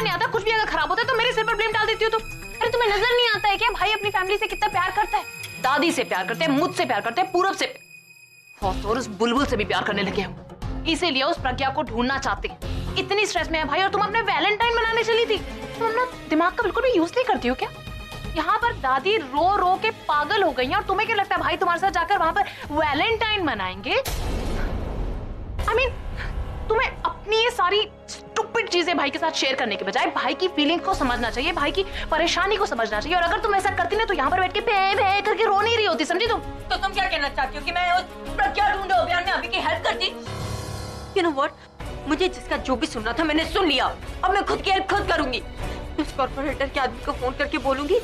नहीं आता, कुछ भी अगर खराब होता है तो मेरे सिर पर ब्लेम डाल देती हो तुम। अरे तुम्हें नजर नहीं आता है क्या भाई अपनी फैमिली से कितना प्यार करता है? दादी से प्यार करते हैं, मुझसे प्यार करते हैं, पूरब से और उस बुलबुल से भी प्यार करने लगे हो। इसीलिए उस प्रज्ञा को ढूंढना चाहते हैं। इतनी स्ट्रेस में है भाई, और तुम अपने वैलेंटाइन मनाने चली थी। तुम अपना दिमाग का बिल्कुल भी यूज नहीं करती हो क्या? यहाँ पर दादी रो रो के पागल हो गई हैं और तुम्हें क्या लगता है भाई तुम्हारे साथ जाकर वहां पर वैलेंटाइन मनाएंगे? I mean, तुम्हें अपनी ये सारी स्टूपिड चीजें भाई के साथ शेयर करने के बजाय भाई की फीलिंग को समझना चाहिए, भाई की परेशानी को समझना चाहिए। और अगर तुम ऐसा करती ना तो यहाँ पर बैठ के भे भे करके रो नहीं रही होती, समझी तुम? तो तुम क्या कहना चाहती हो कि मैं उस प्रज्ञा ढूंढो अभियान में अभी की हेल्प करती? You know what? मुझे जिसका जो भी सुनना था मैंने सुन लिया। अब मैं खुद की हेल्प खुद करूंगी। उस कॉर्पोरेटर के आदमी को फोन करके बोलूंगी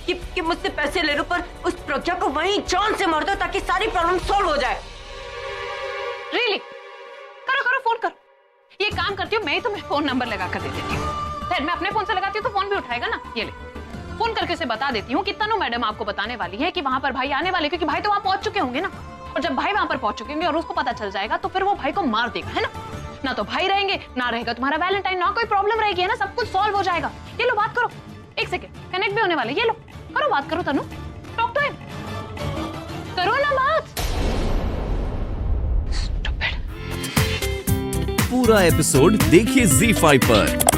कि मुझसे पैसे ले लो, पर उस प्रज्ञा को वहीं जान से मार दो ताकि सारी प्रॉब्लम सॉल्व हो जाए। Really? करो करो, फोन करो। ये काम करती हूँ मैं ही तुम्हें फोन नंबर लगा कर दे देती हूँ। खैर मैं अपने फोन से लगाती हूँ तो फोन भी उठाएगा ना। ये ले, फोन करके उसे बता देती हूँ कि तनु मैडम आपको बताने वाली है कि वहां पर भाई आने वाले, क्योंकि भाई तो वहां पहुंच चुके होंगे ना। और जब भाई वहां पर पहुंच चुके होंगे और उसको पता चल जाएगा तो फिर वो भाई को मार देगा, है ना तो भाई रहेंगे, ना रहेगा तुम्हारा वैलेंटाइन, ना कोई प्रॉब्लम रहेगी, है ना, सब कुछ सॉल्व हो जाएगा। ये लो बात करो, एक सेकेंड कनेक्ट भी होने वाले। ये लो करो बात करो तनु, टॉक टू हिम, करो ना बात। पूरा एपिसोड देखिए ZEE5 पर।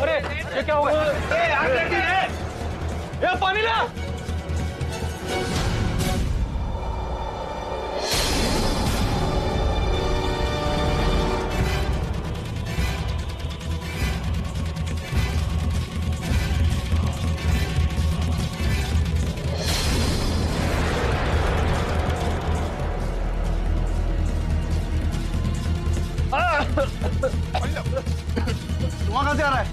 अरे ये क्या होगा? ये पानी ला। धुआं कहां से आ रहा है?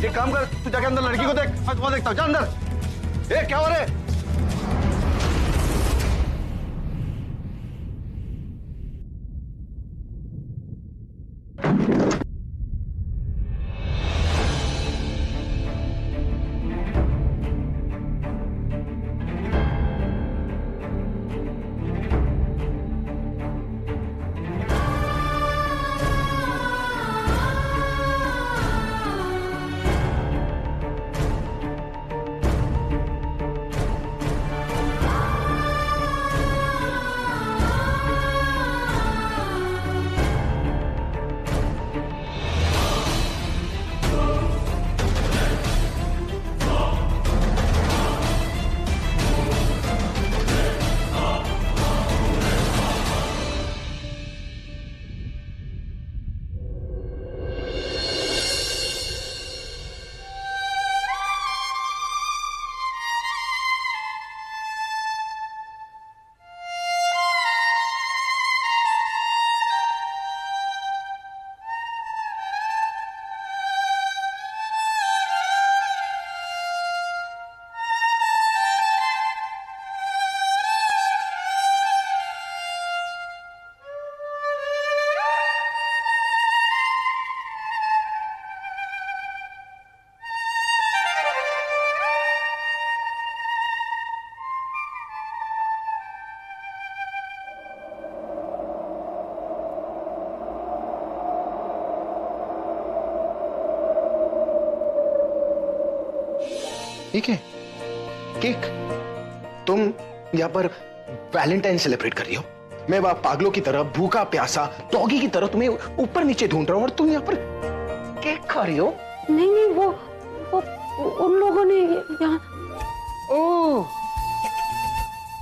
एक काम कर, तू जाके अंदर लड़की को देख, मैं धुआं देखता हूँ। जा अंदर। ए क्या हो रहा है? ठीक है, केक। तुम यहाँ पर वैलेंटाइन सेलिब्रेट कर रही हो, मैं वहां पागलों की तरह भूखा प्यासा डॉगी की तरह तुम्हें ऊपर नीचे ढूंढ रहा हूँ और तुम यहाँ पर केक खा रही हो। नहीं वो उन लोगों ने यहाँ। ओह,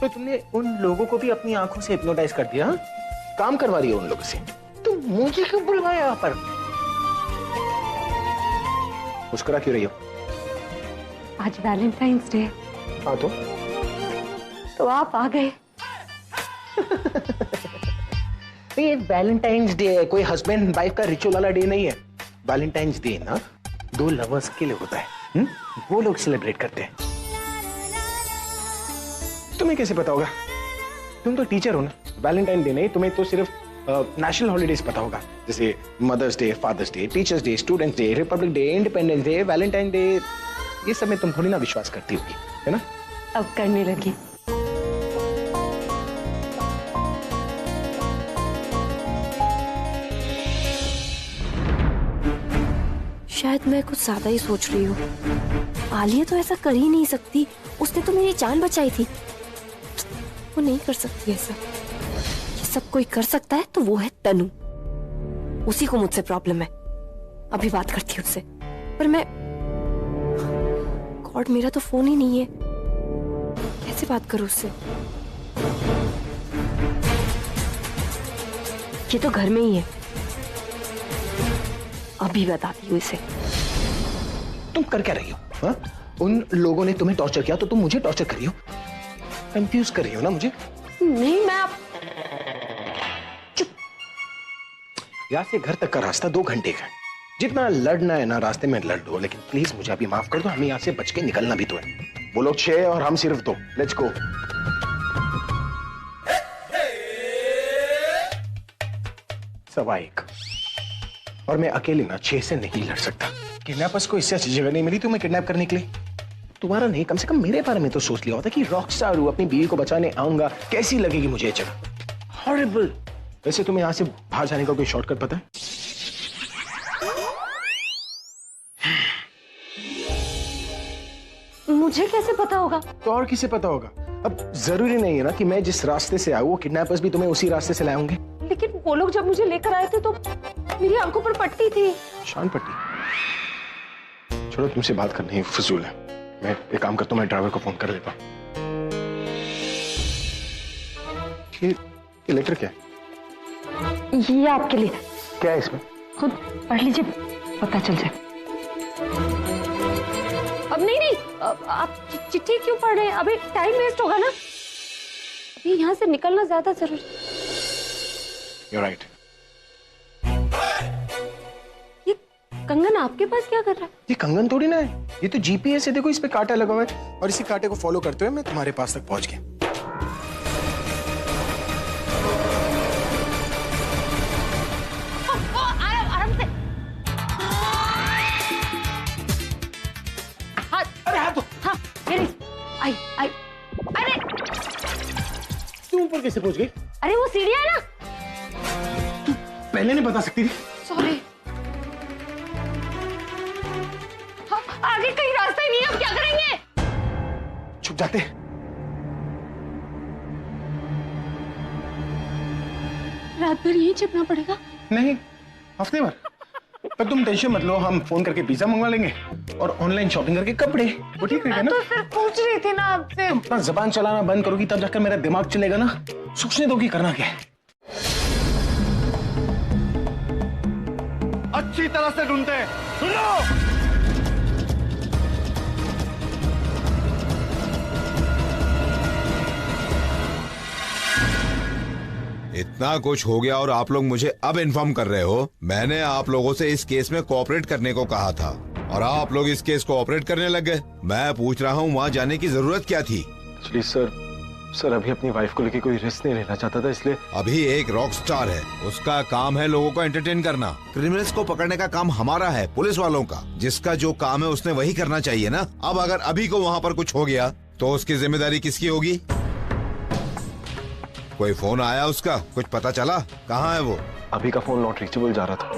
तो तुमने उन लोगों को भी अपनी आंखों से हिप्नोटाइज कर दिया? काम करवा रही हो उन लोगों से? तुम मुझे क्यों बुलवाया यहाँ पर? मुस्कुरा क्यों रही हो? आज वैलेंटाइंस डे। हाँ तो आप आ गए। ये वैलेंटाइंस डे है, कोई हस्बैंड वाइफ का रिचुअल वाला डे नहीं है। वैलेंटाइंस डे ना दो लवर्स के लिए होता है, वो लोग सेलिब्रेट करते हैं। तुम्हें कैसे पता होगा? तुम तो टीचर हो ना। वैलेंटाइन डे नहीं, तुम्हें तो सिर्फ नेशनल हॉलीडेज पता होगा, जैसे Mother's Day, Father's Day, Teachers' Day, Students' Day, Republic Day, Independence Day, Valentine Day. ये सब में तुम थोड़ी ना विश्वास करती होगी, है ना? अब करने लगी। शायद मैं कुछ ज्यादा ही सोच रही हूँ। आलिया तो ऐसा कर ही नहीं सकती, उसने तो मेरी जान बचाई थी। वो नहीं कर सकती ऐसा। ये सब कोई कर सकता है तो वो है तनु। उसी को मुझसे प्रॉब्लम है। अभी बात करती हूँ उससे। पर मैं, गॉड, मेरा तो फोन ही नहीं है। कैसे बात करूँ उससे? ये तो घर में ही है। अभी बताती हूँ इसे। तुम कर क्या रही हो? हाँ? उन लोगों ने तुम्हें टॉर्चर किया तो तुम मुझे टॉर्चर कर रही हो? कंफ्यूज कर रही हो ना मुझे? नहीं, मैं यहाँ से घर तक का रास्ता 2 घंटे का है। जितना लड़ना है ना रास्ते में लड़ लो, लेकिन प्लीज मुझे अभी माफ कर दो। हमें यहाँ से बच के निकलना भी तो है। वो लोग 6 और हम सिर्फ 2। Let's go. सवा 1 और मैं अकेले ना 6 से नहीं लड़ सकता। किडनैपर्स को इससे अच्छी जगह नहीं मिली तुम्हें किडनैप करने के लिए। तुम्हारा नहीं, कम से कम मेरे बारे में तो सोच लिया होता कि रॉकस्टार हूं, अपनी बीवी को बचाने आऊंगा। कैसी लगेगी मुझे ये जगह? हॉरिबल। वैसे तुम्हें यहाँ से बाहर जाने का कोई शॉर्टकट पता है? मुझे कैसे पता होगा? तो और किसे पता होगा? अब जरूरी नहीं है ना कि मैं जिस रास्ते से आऊं वो किडनैपर्स भी तुम्हें उसी रास्ते से लाए होंगे। लेकिन वो लोग जब मुझे लेकर आए थे तो मेरी आंखों पर पट्टी थी। शान पट्टी? छोड़ो, तुमसे बात करनी फजूल है। मैं एक काम करता हूँ, मैं ड्राइवर को फोन कर लेता हूँ। ये लेटर क्या है? ये आपके लिए। क्या है इसमें? खुद पढ़ लीजिए, पता चल जाए। अब नहीं, आप चिट्ठी क्यों पढ़ रहे हैं? अभी टाइम वेस्ट होगा ना। अभी यहाँ से निकलना ज्यादा जरूरी। You're right. ये कंगन आपके पास क्या कर रहा है? ये कंगन थोड़ी ना है, ये तो जीपीएस है। देखो इस पे कांटा लगा हुआ है और इसी कांटे को फॉलो करते हुए मैं तुम्हारे पास तक पहुंच गया। आराम से। अरे हाथ दो। हाँ, मेरी आई। अरे तुम ऊपर कैसे पहुंच गई? अरे वो सीढ़ियाँ है ना। पहले नहीं बता सकती थी? सॉरी। आगे कहीं रास्ता ही नहीं है, अब क्या करेंगे? छुप जाते। रात भर यही छिपना पड़ेगा? नहीं, हफ्ते भर। पर तुम टेंशन मत लो, हम फोन करके पिज्जा मंगवा लेंगे और ऑनलाइन शॉपिंग करके कपड़े। वो ठीक रहेगा ना? तो सिर्फ पूछ रही थी ना आपसे। तुम अपना जबान चलाना बंद करोगी तब जाकर मेरा दिमाग चलेगा ना। सोचने दो कि करना क्या है। अच्छी तरह से ढूंढते हैं। सुनो, इतना कुछ हो गया और आप लोग मुझे अब इन्फॉर्म कर रहे हो? मैंने आप लोगों से इस केस में कोऑपरेट करने को कहा था और आप लोग इस केस को ऑपरेट करने लग गए। मैं पूछ रहा हूँ वहाँ जाने की जरूरत क्या थी? एक्चुअली सर अभी अपनी वाइफ को लेके कोई रिस्क नहीं लेना चाहता था, इसलिए। अभी एक रॉक स्टार है, उसका काम है लोगों को एंटरटेन करना। क्रिमिनल्स को पकड़ने का काम हमारा है, पुलिस वालों का। जिसका जो काम है उसने वही करना चाहिए ना। अब अगर अभी को वहाँ पर कुछ हो गया तो उसकी जिम्मेदारी किसकी होगी? कोई फोन आया उसका? कुछ पता चला? कहाँ है वो? अभी का फोन नॉट रीचेबल जा रहा था।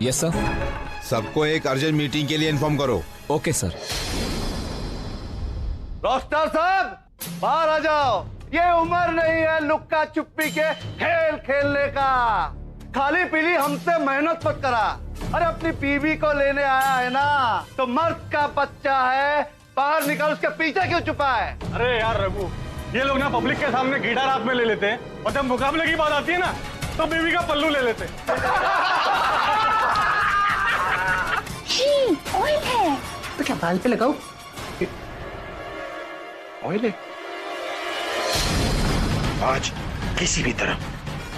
Yes sir. सबको एक अर्जेंट मीटिंग के लिए इन्फॉर्म करो। Okay sir. रॉकस्टार साहब, बाहर आ जाओ। ये उम्र नहीं है लुक्का छुपी के खेल खेलने का। खाली पीली हमसे मेहनत मत करा। अरे अपनी बीवी को लेने आया है ना, तो मर्द का बच्चा है, बाहर निकल, उसके पीछे क्यों छुपा है? अरे यार रघु, ये लोग ना पब्लिक के सामने गिटार हाथ में ले लेते हैं और जब मुकाबले की बात आती है ना तो बीवी का पल्लू ले लेते हैं। ऑयल है तो क्या बाल पे लगाओ? ऑयल है। आज किसी भी तरह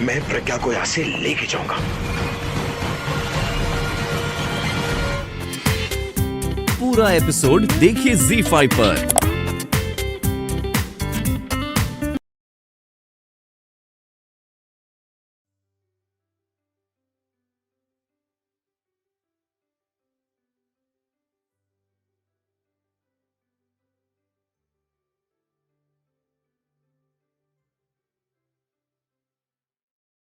मैं प्रज्ञा को यहां से लेके जाऊंगा। पूरा एपिसोड देखिए ZEE5 पर।